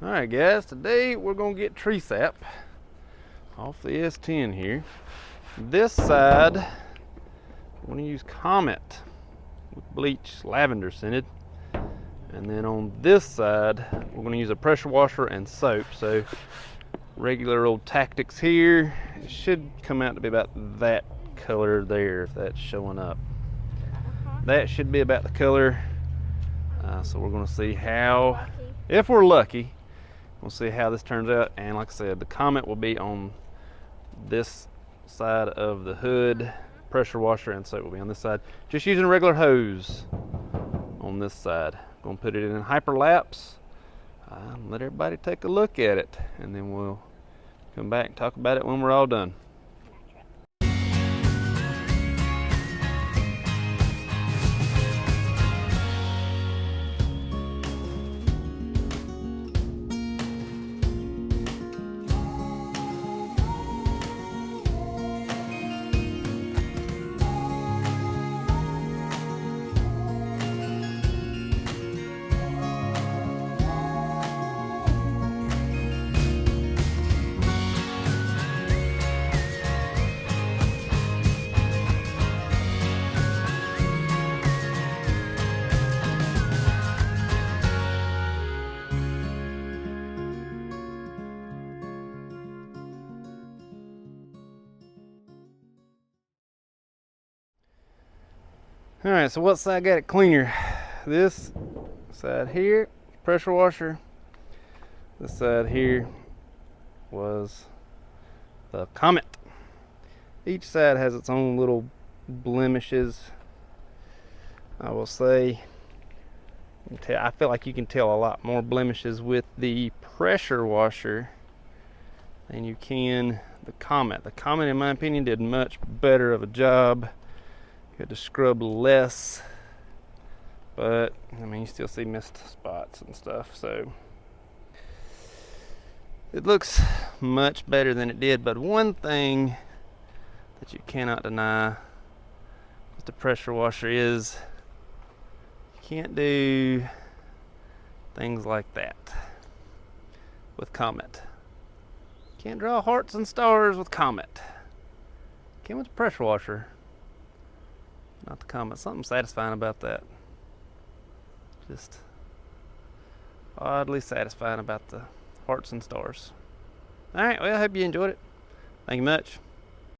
Alright guys, today we're going to get tree sap off the S10 here. This side, we're going to use Comet with bleach, lavender scented. And then on this side, we're going to use a pressure washer and soap. So regular old Tactics here. It should come out to be about that color there, if that's showing up. That should be about the color. So we're going to see how, if we're lucky, we'll see how this turns out. And like I said, the Comet will be on this side of the hood, pressure washer and soap will be on this side. Just using a regular hose on this side. Going to put it in hyperlapse, let everybody take a look at it, and then we'll come back and talk about it when we're all done. Alright, so what side got it cleaner? This side here, pressure washer. This side here was the Comet. Each side has its own little blemishes. I will say, I feel like you can tell a lot more blemishes with the pressure washer than you can the Comet. The Comet, in my opinion, did much better of a job. You had to scrub less, but I mean, you still see missed spots and stuff, so it looks much better than it did. But one thing that you cannot deny with the pressure washer is you can't do things like that with Comet. You can't draw hearts and stars with Comet. You can with the pressure washer. Not the Comet. Something satisfying about that. Just oddly satisfying about the hearts and stars. Alright, well, I hope you enjoyed it. Thank you much.